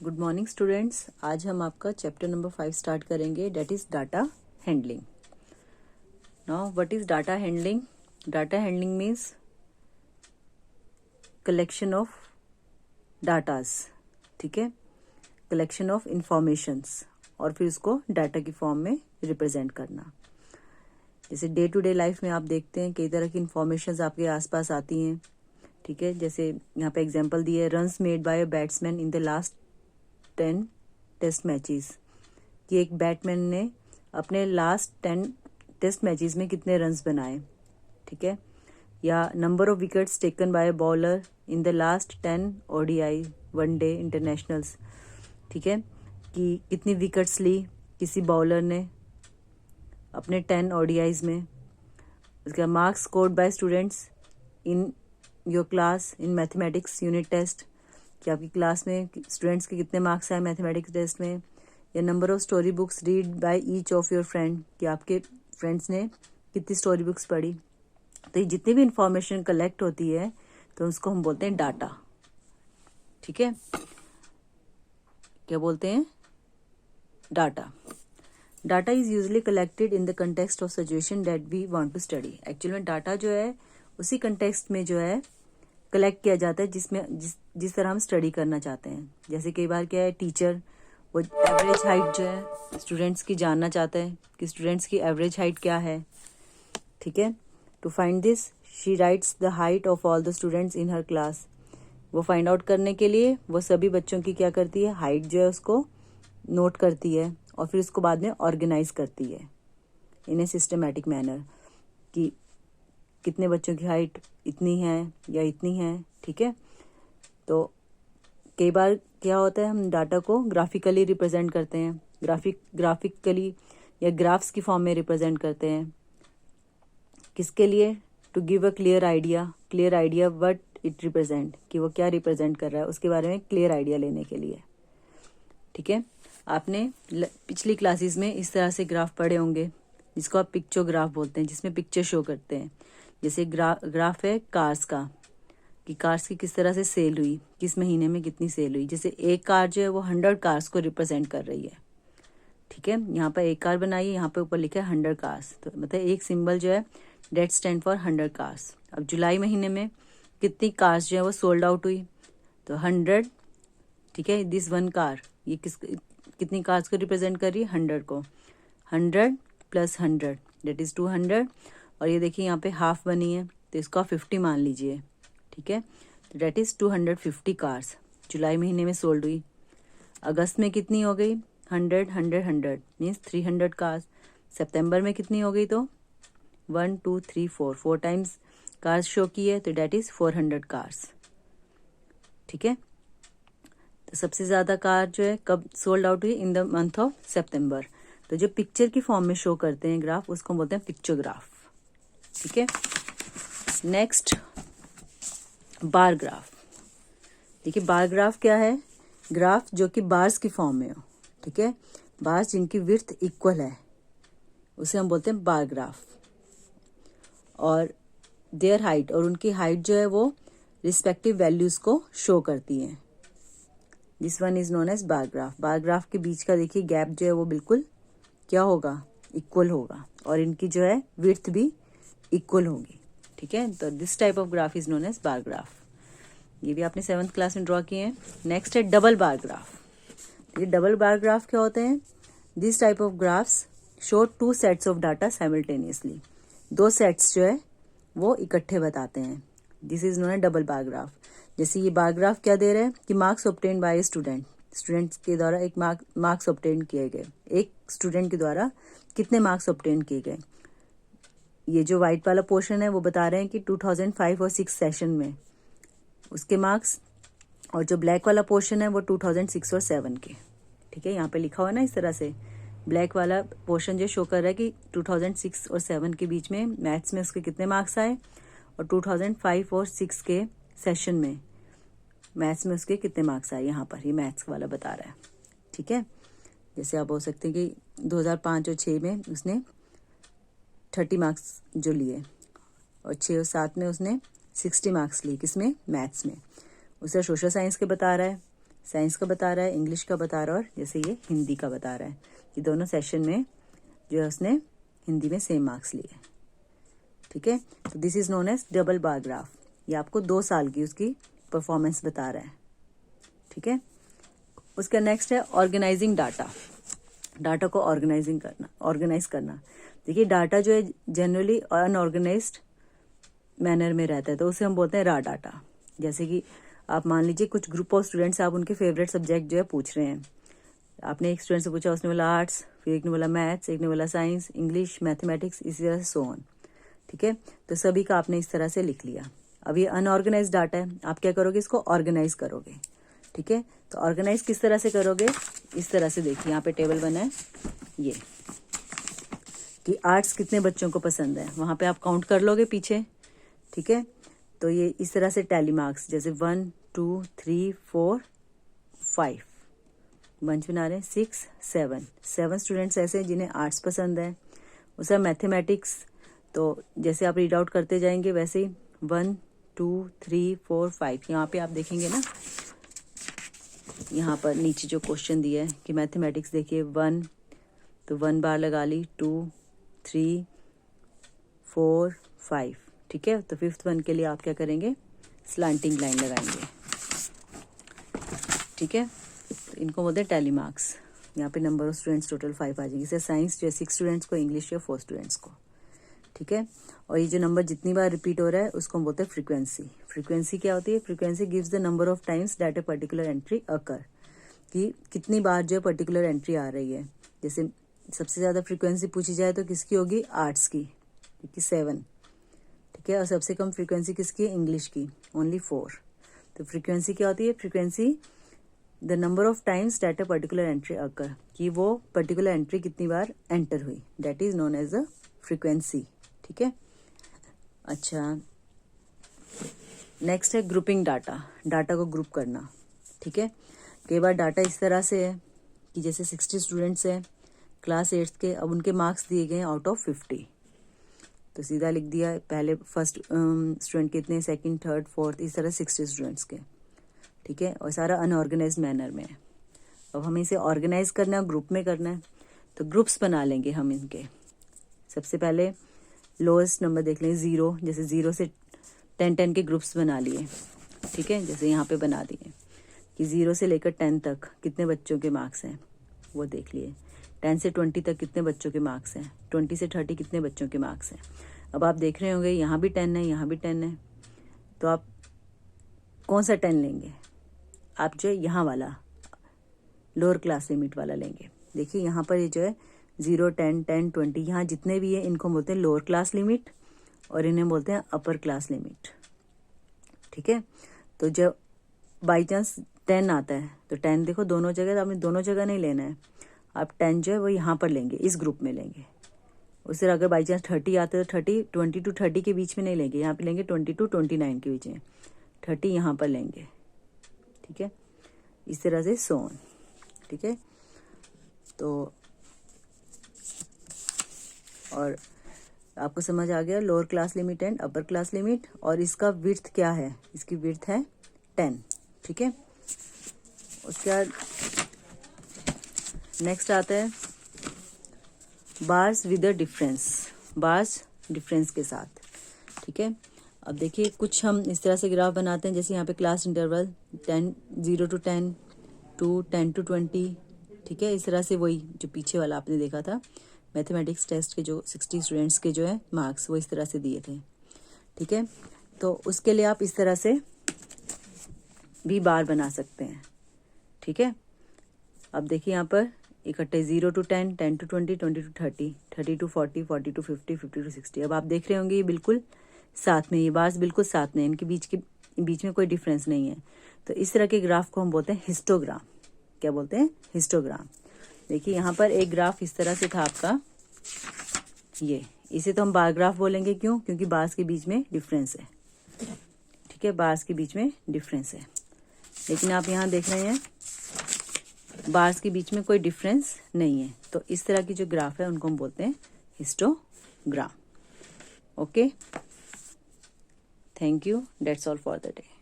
Good morning students. आज हम आपका चैप्टर नंबर 5 स्टार्ट करेंगे, that is data handling. Now what is data handling? Data handling means collection of datas, ठीक है, collection of informations और फिर उसको डाटा की फॉर्म में रिप्रेजेंट करना। जैसे डे टू डे लाइफ में आप देखते हैं कई तरह की इंफॉर्मेशंस आपके आसपास आती हैं, ठीक है। जैसे यहाँ पे एग्जांपल दिए है, runs made by a batsman in the last 10 test matches, कि एक बैट्समैन ने अपने लास्ट 10 टेस्ट मैचेस में कितने रन्स बनाए, ठीक है। या number of wickets taken by bowler in the last 10 ODI one day internationals, ठीक है, कि कितनी विकेट्स ली किसी बॉलर ने अपने 10 ओडीआईज में। उसका marks scored by students in your class in mathematics unit test, कि आपकी क्लास में स्टूडेंट्स के कितने मार्क्स आए मैथमेटिक्स टेस्ट में। या number of story books read by each of your friend, कि आपके फ्रेंड्स ने कितनी स्टोरी बुक्स पढ़ी। तो ये जितनी भी इंफॉर्मेशन कलेक्ट होती है तो उसको हम बोलते हैं डाटा, ठीक है। क्या बोलते हैं? Data. Data is usually collected in the context of situation that we want to study. Actually में डाटा जो है उसी कंटेक्स्ट में जो है कलेक्ट किया जाता है जिसमें जिस तरह हम स्टडी करना चाहते हैं। जैसे कई बार क्या है, टीचर वो एवरेज हाइट जो है स्टूडेंट्स की जानना चाहता है कि स्टूडेंट्स की एवरेज हाइट क्या है, ठीक है। To find this she writes the height of all the students in her class. वो फाइंड आउट करने के लिए वो सभी बच्चों की क्या करती है, हाइट जो है उसको नोट करती है और फिर उसको बाद में ऑर्गेनाइज करती है इन ए सिस्टमेटिक मैनर, कि कितने बच्चों की हाइट इतनी है या इतनी है, ठीक है। तो कई बार क्या होता है, हम डाटा को ग्राफिकली रिप्रेजेंट करते हैं, ग्राफिकली या ग्राफ्स की फॉर्म में रिप्रेजेंट करते हैं। किसके लिए? To give a clear idea what it represent, कि वो क्या रिप्रेजेंट कर रहा है उसके बारे में क्लियर आइडिया लेने के लिए, ठीक है। आपने पिछली क्लासेस में इस तरह से ग्राफ पढ़े होंगे जिसको आप पिक्चोग्राफ बोलते हैं, जिसमें पिक्चर शो करते हैं। जैसे ग्राफ है कार्स का, कि कार्स की किस तरह से सेल हुई, किस महीने में कितनी सेल हुई। जैसे एक कार जो है वो 100 कार्स को रिप्रेजेंट कर रही है, ठीक है। यहाँ पर एक कार बनाई है, यहाँ पे ऊपर लिखा है 100 कार्स, तो मतलब एक सिंबल जो है डेट स्टैंड फॉर 100 कार्स। अब जुलाई महीने में कितनी कार्स जो है वो सोल्ड आउट हुई, तो 100, ठीक है। दिस वन कार, ये कितनी कार्स को रिप्रेजेंट कर रही है, 100 को। 100 प्लस 100 डेट इज 200। और ये देखिए यहाँ पे हाफ बनी है तो इसको आप 50 मान लीजिए, ठीक है। तो डेट इज 250 कार्स जुलाई महीने में सोल्ड हुई। अगस्त में कितनी हो गई, 100 100 100 मीन्स 300 कार्स। सितंबर में कितनी हो गई, तो 1 2 3 4 टाइम्स कार्स शो की है, तो डेट इज 400 कार्स, ठीक है। तो सबसे ज्यादा कार जो है कब सोल्ड आउट हुई, इन द मंथ ऑफ सितंबर। तो जो पिक्चर की फॉर्म में शो करते हैं ग्राफ, उसको बोलते हैं पिक्चोग्राफ, ठीक है। Next, bar graph. देखिए बार ग्राफ क्या है, ग्राफ जो कि बार्स की फॉर्म में हो, ठीक है। बार्स जिनकी विड्थ इक्वल है उसे हम बोलते हैं बार ग्राफ। और देयर हाइट, और उनकी हाइट जो है वो रिस्पेक्टिव वैल्यूज को शो करती है। This one is known as bar graph. Bar graph के बीच का देखिए गैप जो है वो बिल्कुल क्या होगा, इक्वल होगा, और इनकी जो है विड्थ भी इक्वल होगी, ठीक है। तो this type of graph is known as bar graph. ये भी आपने 7th क्लास में ड्रॉ किए हैं। नेक्स्ट है डबल बार ग्राफ। ये डबल बार ग्राफ क्या होते हैं? This type of graphs show 2 sets of data simultaneously. 2 sets जो है वो इकट्ठे बताते हैं। This is known as double bar graph. जैसे ये बार ग्राफ क्या दे रहे हैं कि मार्क्स ऑब्टेन बाय स्टूडेंट्स के द्वारा एक मार्क्स ऑब्टेन किए गए, एक स्टूडेंट के द्वारा कितने मार्क्स ऑब्टेन किए गए। ये जो व्हाइट वाला पोर्शन है वो बता रहे हैं कि 2005 और 6 सेशन में उसके मार्क्स, और जो ब्लैक वाला पोर्शन है वो 2006 और 7 के, ठीक है। यहाँ पे लिखा हुआ है ना इस तरह से, ब्लैक वाला पोर्शन जो शो कर रहा है कि 2006 और 7 के बीच में मैथ्स में उसके कितने मार्क्स आए, और 2005 और 6 के सेशन में मैथ्स में उसके कितने मार्क्स आए। यहाँ पर ये मैथ्स वाला बता रहा है, ठीक है। जैसे आप बोल सकते हैं कि 2005 और 6 में उसने 30 मार्क्स जो लिए, और 6 और 7 में उसने 60 मार्क्स लिए, किसमें, मैथ्स में। उसे सोशल साइंस के बता रहा है, साइंस का बता रहा है, इंग्लिश का बता रहा है, और जैसे ये हिंदी का बता रहा है। ये दोनों सेशन में जो है उसने हिंदी में सेम मार्क्स लिए। ठीक है, तो this is known as double bar graph. ये आपको 2 साल की उसकी परफॉर्मेंस बता रहा है। ठीक है, उसका नेक्स्ट है ऑर्गेनाइजिंग डाटा। डाटा को ऑर्गेनाइज करना। देखिए, डाटा जो है जनरली अनऑर्गेनाइज्ड मैनर में रहता है, तो उसे हम बोलते हैं रॉ डाटा। जैसे कि आप मान लीजिए कुछ ग्रुप ऑफ स्टूडेंट्स, आप उनके फेवरेट सब्जेक्ट जो है पूछ रहे हैं। आपने एक स्टूडेंट से पूछा, उसने बोला आर्ट्स, फिर एक ने बोला मैथ्स, एक ने बोला साइंस, इंग्लिश, मैथमेटिक्स, इसी तरह से सो ऑन। ठीक है, तो सभी का आपने इस तरह से लिख लिया। अब ये अनऑर्गेनाइज डाटा है, आप क्या करोगे, इसको ऑर्गेनाइज करोगे। ठीक है, तो ऑर्गेनाइज किस तरह से करोगे, इस तरह से देखिए यहाँ पे टेबल बना है ये, कि आर्ट्स कितने बच्चों को पसंद है, वहां पे आप काउंट कर लोगे पीछे। ठीक है, तो ये इस तरह से टैली मार्क्स, जैसे 1 2 3 4 5 बंच बना रहे हैं, 6 7 स्टूडेंट्स ऐसे हैं जिन्हें आर्ट्स पसंद है। उसका मैथमेटिक्स, तो जैसे आप रीड आउट करते जाएंगे वैसे ही 1 2 3 4 5। यहाँ पे आप देखेंगे ना, यहाँ पर नीचे जो क्वेश्चन दिया है कि मैथमेटिक्स देखिए 1, तो 1 बार लगा ली, 2 3 4 5। ठीक है, तो 5th वन के लिए आप क्या करेंगे, स्लांटिंग लाइन लगाएंगे। ठीक है, तो इनको बोलते हैं टैली मार्क्स। यहाँ पे नंबर ऑफ स्टूडेंट्स टोटल 5 आ जाएंगे। जैसे साइंस जो है 6 स्टूडेंट्स को, इंग्लिश जो 4 स्टूडेंट्स को। ठीक है, और ये जो नंबर जितनी बार रिपीट हो रहा है उसको हम बोलते हैं फ्रीक्वेंसी। फ्रीक्वेंसी क्या होती है, frequency gives the number of times that a particular entry occur, कि कितनी बार जो पर्टिकुलर एंट्री आ रही है। जैसे सबसे ज्यादा फ्रीक्वेंसी पूछी जाए तो किसकी होगी, आर्ट्स की, क्योंकि 7। ठीक है, और सबसे कम फ्रीक्वेंसी किसकी है, इंग्लिश की, ओनली 4। तो फ्रीक्वेंसी क्या होती है, frequency the number of times that a particular entry occur, कि वो पर्टिकुलर एंट्री कितनी बार एंटर हुई, that is known as a frequency. ठीक है, अच्छा नेक्स्ट है ग्रुपिंग डाटा। डाटा को ग्रुप करना। ठीक है, कई बार डाटा इस तरह से है कि जैसे 60 स्टूडेंट्स हैं क्लास 8 के, अब उनके मार्क्स दिए गए हैं आउट ऑफ 50, तो सीधा लिख दिया पहले फर्स्ट स्टूडेंट कितने, सेकंड, थर्ड, फोर्थ, इस तरह 60 स्टूडेंट्स के। ठीक है, और सारा अनऑर्गेनाइज मैनर में है। अब हमें इसे ऑर्गेनाइज करना है, ग्रुप में करना है, तो ग्रुप्स बना लेंगे हम इनके। सबसे पहले लोएस्ट नंबर देख लें, 0, जैसे 0 से 10 के ग्रुप्स बना लिए। ठीक है, जैसे यहाँ पे बना दिए कि 0 से लेकर 10 तक कितने बच्चों के मार्क्स हैं वो देख लिए। 10 से 20 तक कितने बच्चों के मार्क्स हैं, 20 से 30 कितने बच्चों के मार्क्स हैं। अब आप देख रहे होंगे यहाँ भी 10 है, यहाँ भी 10 है, तो आप कौन सा 10 लेंगे, आप जो है यहाँ वाला लोअर क्लास लिमिट वाला लेंगे। देखिए यहाँ पर ये जो है 0 10 10 20, यहाँ जितने भी है इनको बोलते हैं लोअर क्लास लिमिट, और इन्हें बोलते हैं अपर क्लास लिमिट। ठीक है, तो जब बाई चांस 10 आता है तो 10 देखो दोनों जगह, तो आपने दोनों जगह नहीं लेना है, आप 10 जो है वो यहाँ पर लेंगे, इस ग्रुप में लेंगे। उससे अगर बाई चांस 30 आते तो 20 to 30 के बीच में नहीं लेंगे, यहाँ पे लेंगे 20 to 29 के बीच में, 30 यहाँ पर लेंगे। ठीक है, इस तरह से सो ऑन। ठीक है, तो और आपको समझ आ गया lower class limit and upper class limit, और इसका विड्थ क्या है, इसकी विड्थ है 10। ठीक है, उसके बाद नेक्स्ट आता है bars with a difference, bars difference के साथ। ठीक है, अब देखिए कुछ हम इस तरह से ग्राफ बनाते हैं, जैसे यहाँ पे क्लास इंटरवल 0 to 10, 2 10 to 20। ठीक है, इस तरह से वही जो पीछे वाला आपने देखा था मैथमेटिक्स टेस्ट के जो 60 स्टूडेंट्स के जो है मार्क्स, वो इस तरह से दिए थे। ठीक है, तो उसके लिए आप इस तरह से भी बार बना सकते हैं। ठीक है, अब देखिए यहाँ पर इकट्ठे 0 to 10, 10 to 20, 20 to 30, 30 to 40, 40 to 50, 50 to 60। अब आप देख रहे होंगे ये बिल्कुल साथ में, ये बार्स बिल्कुल साथ में, इनके बीच में कोई डिफरेंस नहीं है। तो इस तरह के ग्राफ को हम बोलते हैं हिस्टोग्राम। क्या बोलते हैं, हिस्टोग्राम। देखिए यहाँ पर एक ग्राफ इस तरह से था आपका, ये इसे तो हम बार ग्राफ बोलेंगे, क्यों, क्योंकि बार्स के बीच में डिफरेंस है। ठीक है, बार्स के बीच में डिफरेंस है, लेकिन आप यहाँ देख रहे हैं बार्स के बीच में कोई डिफरेंस नहीं है, तो इस तरह की जो ग्राफ है उनको हम बोलते हैं histogram. Okay, thank you, that's all for the day.